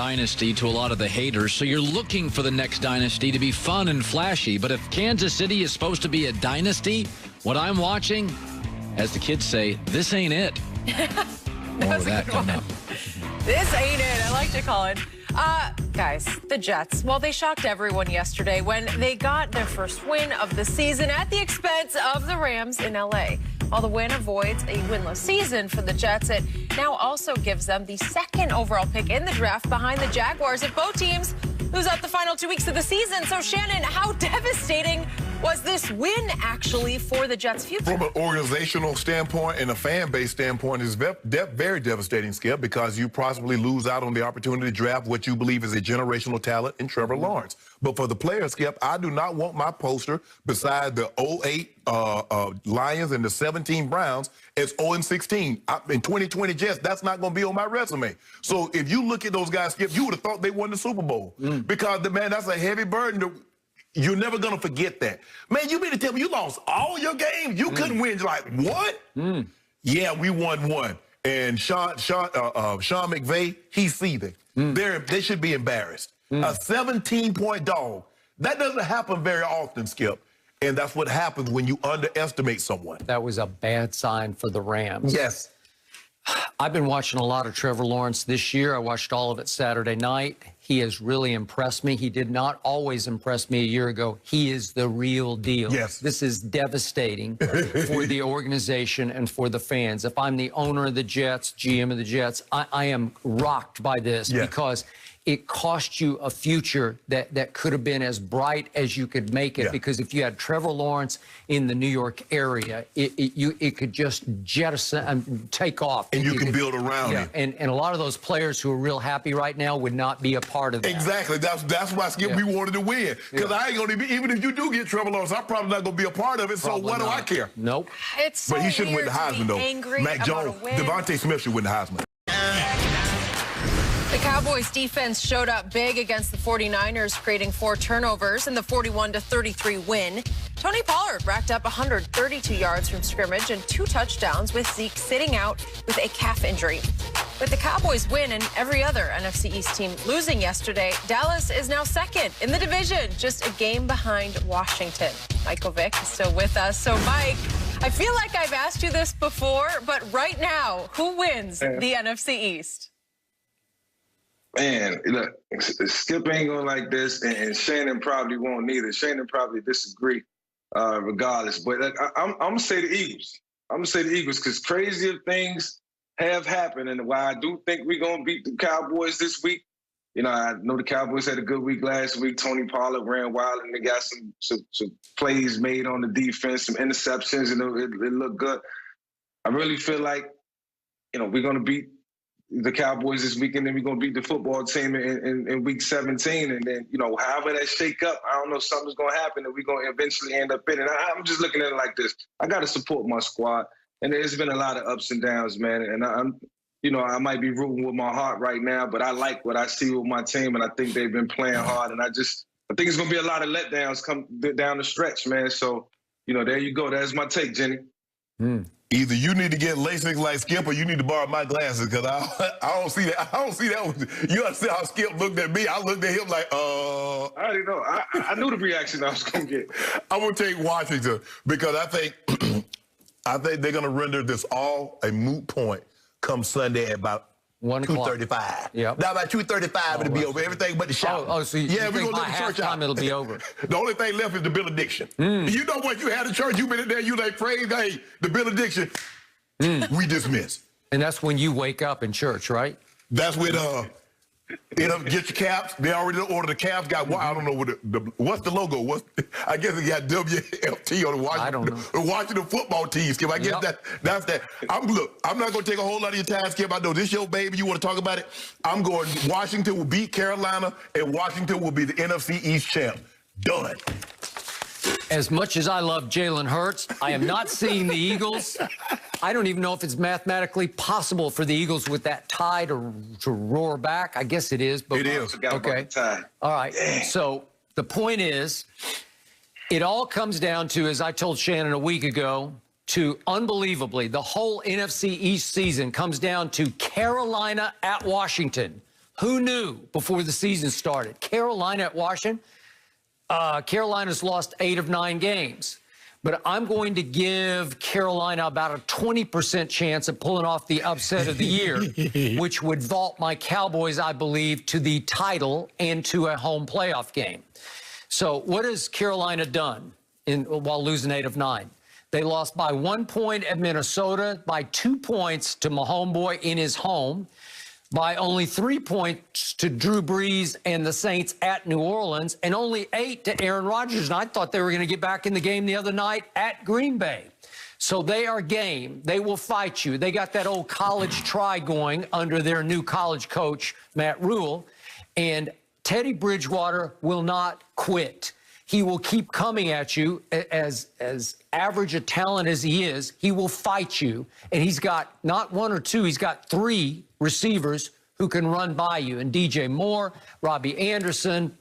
Dynasty to a lot of the haters, so you're looking for the next dynasty to be fun and flashy. But if Kansas City is supposed to be a dynasty, what I'm watching, as the kids say, this ain't it. More of that coming up. This ain't it. I like to call it. Guys, the Jets, well, they shocked everyone yesterday when they got their first win of the season at the expense of the Rams in L.A. While the win avoids a winless season for the Jets, it now also gives them the second overall pick in the draft behind the Jaguars if both teams lose out the final 2 weeks of the season. So, Shannon, how devastating was this win actually for the Jets' future? From an organizational standpoint and a fan base standpoint, it's very devastating, Skip, because you possibly lose out on the opportunity to draft what you believe is a generational talent in Trevor Lawrence. But for the players, Skip, I do not want my poster beside the 08 Lions and the 17 Browns as 0-16. In 2020 Jets, that's not going to be on my resume. So if you look at those guys, Skip, you would have thought they won the Super Bowl. Because, man, that's a heavy burden. You're never going to forget that. Man, you mean to tell me you lost all your games? You couldn't win. You're like, what? Yeah, we won one. And Sean McVay, he's seething. They should be embarrassed. A 17-point dog. That doesn't happen very often, Skip. And that's what happens when you underestimate someone. That was a bad sign for the Rams. Yes. I've been watching a lot of Trevor Lawrence this year. I watched all of it Saturday night. He has really impressed me. He did not always impress me a year ago. He is the real deal. Yes. This is devastating for the organization and for the fans. If I'm the owner of the Jets, GM of the Jets, I am rocked by this because it cost you a future that could have been as bright as you could make it. Because if you had Trevor Lawrence in the New York area, it could just jettison and take off. And you can build around it. And a lot of those players who are real happy right now would not be a part of that. Exactly. That's why, Skip, we wanted to win. Because I ain't going to be, even if you do get Trevor Lawrence, I'm probably not going to be a part of it. So what do I care? Nope. It's so but he shouldn't win the Heisman, though. Mac Jones, Devontae Smith should win the Heisman. The Cowboys defense showed up big against the 49ers, creating 4 turnovers in the 41-33 win. Tony Pollard racked up 132 yards from scrimmage and 2 touchdowns, with Zeke sitting out with a calf injury. With the Cowboys win and every other NFC East team losing yesterday, Dallas is now second in the division, just a game behind Washington. Michael Vick is still with us. So, Mike, I feel like I've asked you this before, but right now, who wins the NFC East? Man, look, Skip ain't going like this, and Shannon probably won't either. Shannon probably disagree regardless. But I'm going to say the Eagles. I'm going to say the Eagles because crazier things have happened. And while I do think we're going to beat the Cowboys this week, you know, I know the Cowboys had a good week last week. Tony Pollard ran wild, and they got some plays made on the defense, some interceptions, and it looked good. I really feel like, you know, we're going to beat the Cowboys this weekend, and we're going to beat the football team in week 17. And then, you know, however that shake up, I don't know, something's going to happen, and we're going to eventually end up in it. I'm just looking at it like this. I got to support my squad. And there's been a lot of ups and downs, man. And you know, I might be rooting with my heart right now, but I like what I see with my team, and I think they've been playing hard. And I think it's going to be a lot of letdowns come down the stretch, man. So, you know, there you go. That's my take, Jenny. Either you need to get LASIK like Skip, or you need to borrow my glasses, because I don't see that. I don't see that. You understand how Skip looked at me? I looked at him like, I already know. I knew the reaction I was going to get. I'm going to take Washington because I think they're going to render this all a moot point come Sunday at about 2:35. Yeah. Now about 2:35 it'll be over. Everything but the shout. So you we're think gonna by let the church out. halftime it'll be over. The only thing left is the benediction. You know what? You had a church. You been in there. You like praise. Hey, the benediction. We dismiss. And that's when you wake up in church, right? That's when get your caps. They already ordered the caps. Got I don't know what what's the logo? I guess it got WFT on the Washington. I don't know. The Washington football team, Skip. I guess that's that. Look, I'm not gonna take a whole lot of your time, Skip. I know this your baby. You want to talk about it? I'm going. Washington will beat Carolina, and Washington will be the NFC East champ. Done. As much as I love Jalen Hurts, I am not seeing the Eagles. I don't even know if it's mathematically possible for the Eagles with that tie to roar back. I guess it is. But it is. Okay. All right. So the point is, it all comes down to, as I told Shannon a week ago, to unbelievably, the whole NFC East season comes down to Carolina at Washington. Who knew before the season started? Carolina at Washington. Carolina's lost 8 of 9 games. But I'm going to give Carolina about a 20% chance of pulling off the upset of the year, which would vault my Cowboys, I believe, to the title and to a home playoff game. So what has Carolina done while losing 8 of 9? They lost by 1 point at Minnesota, by 2 points to my homeboy in his home, by only 3 points to Drew Brees and the Saints at New Orleans, and only 8 to Aaron Rodgers. And I thought they were going to get back in the game the other night at Green Bay. So they are game. They will fight you. They got that old college try going under their new college coach, Matt Rule. And Teddy Bridgewater will not quit. He will keep coming at you as average a talent as he is. He will fight you. And he's got not 1 or 2, he's got 3 receivers who can run by you. And DJ Moore, Robbie Anderson,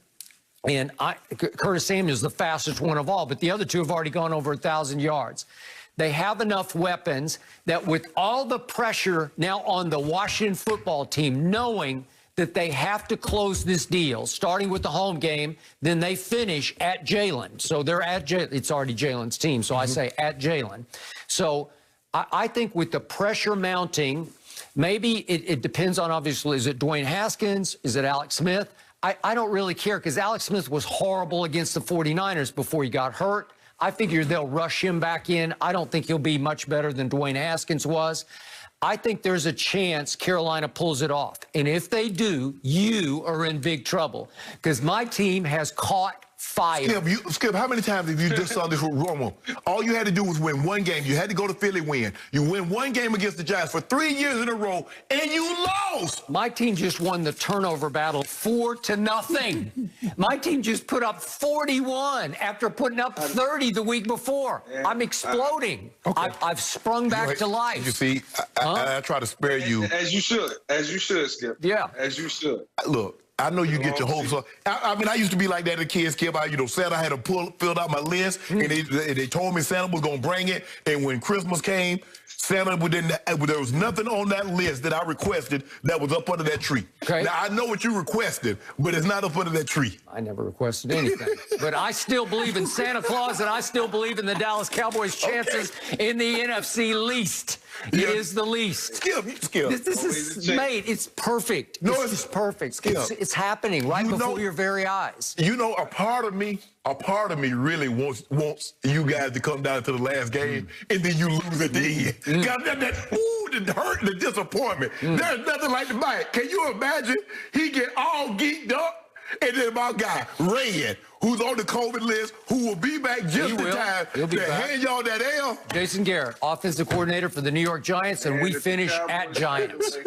and Curtis Samuel's the fastest one of all. But the other 2 have already gone over 1,000 yards. They have enough weapons that with all the pressure now on the Washington football team, knowing that they have to close this deal, starting with the home game, then they finish at Jalen. So they're at Jalen. It's already Jalen's team, so I say at Jalen. So I think with the pressure mounting, maybe it depends on, obviously, is it Dwayne Haskins? Is it Alex Smith? I don't really care because Alex Smith was horrible against the 49ers before he got hurt. I figure they'll rush him back in. I don't think he'll be much better than Dwayne Haskins was. I think there's a chance Carolina pulls it off. And if they do, you are in big trouble because my team has caught fire. Skip, how many times have you just saw this wrong? All you had to do was win 1 game. You had to go to Philly, win. You win 1 game against the Giants for 3 years in a row, and you lost. My team just won the turnover battle 4-0. My team just put up 41 after putting up 30 the week before. I'm exploding. Okay. I've sprung back to life. You see, I try to spare you. As you should. As you should, Skip. Yeah. As you should. Look. I know you get your hopes up. I mean, I used to be like that as a kid, Skip. Santa had to filled out my list, and they told me Santa was going to bring it. And when Christmas came, Santa there was nothing on that list that I requested that was up under that tree. Okay. Now, I know what you requested, but it's not up under that tree. I never requested anything. But I still believe in Santa Claus, and I still believe in the Dallas Cowboys' chances in the NFC least. It is the least. Skip. This is made. It's perfect. No, it's perfect. Skip. It's happening right before your very eyes. You know, a part of me really wants you guys to come down to the last game, and then you lose at the end. God, the hurt, the disappointment. There's nothing like the bite. Can you imagine? He get all geeked up. And then my guy, Red, who's on the COVID list, who will be back just in time to hand y'all that L. Jason Garrett, offensive coordinator for the New York Giants, and we finish at Giants.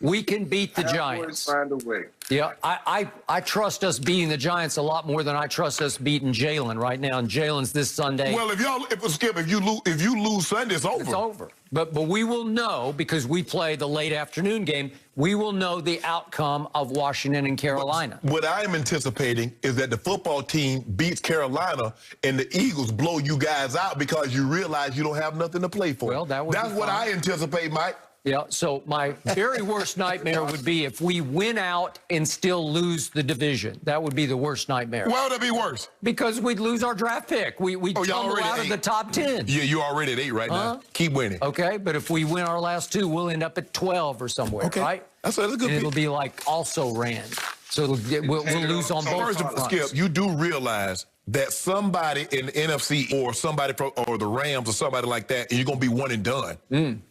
We can beat the Giants. Find a way. Yeah, I trust us beating the Giants a lot more than I trust us beating Jalen right now. And Jalen's this Sunday. Well, if you lose Sunday, it's over. It's over. But we will know, because we play the late afternoon game, we will know the outcome of Washington and Carolina. What I'm anticipating is that the football team beats Carolina and the Eagles blow you guys out because you realize you don't have nothing to play for. Well, that's what I anticipate, Mike. Yeah, so my very worst nightmare would be if we win out and still lose the division. That would be the worst nightmare. Why would that be worse? Because we'd lose our draft pick. We tumble out of the top 10. Yeah, you're already at 8 right now. Keep winning. Okay, but if we win our last 2, we'll end up at 12 or somewhere, right? That's a good pick. It'll be like also ran. So we'll lose on both fronts. Skip, you do realize that somebody in the NFC or somebody or the Rams or somebody like that, and you're going to be one and done.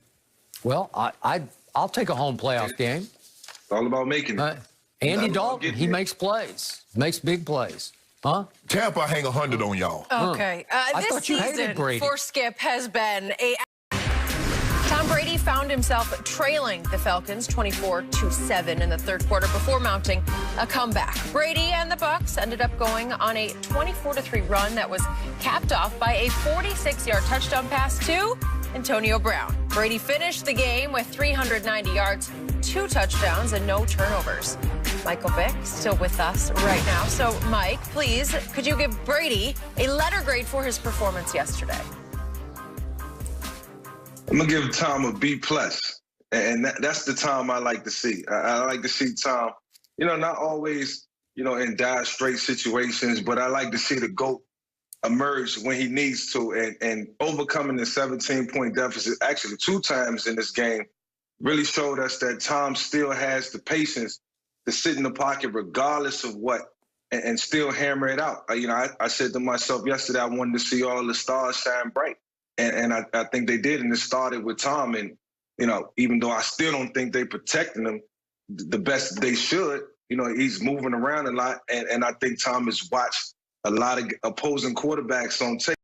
Well, I'll take a home playoff game. It's all about making it. Andy Dalton, he makes plays, makes big plays. Huh? Tampa hang 100 on y'all. Okay. This season for Skip has been a... Tom Brady found himself trailing the Falcons 24-7 in the third quarter before mounting a comeback. Brady and the Bucs ended up going on a 24-3 run that was capped off by a 46-yard touchdown pass to Antonio Brown. Brady finished the game with 390 yards, 2 touchdowns, and no turnovers. Michael Vick still with us right now. So, Mike, please, could you give Brady a letter grade for his performance yesterday? I'm going to give Tom a B+. And that's the Tom I like to see. I like to see Tom not always, in dire straight situations, but I like to see the GOAT emerge when he needs to, and overcoming the 17-point deficit, actually 2 times in this game, really showed us that Tom still has the patience to sit in the pocket regardless of what, and still hammer it out. I said to myself yesterday, I wanted to see all the stars shine bright, and I think they did, and it started with Tom. And even though I still don't think they protecting him the best they should, he's moving around a lot, and I think Tom has watched a lot of opposing quarterbacks on tape.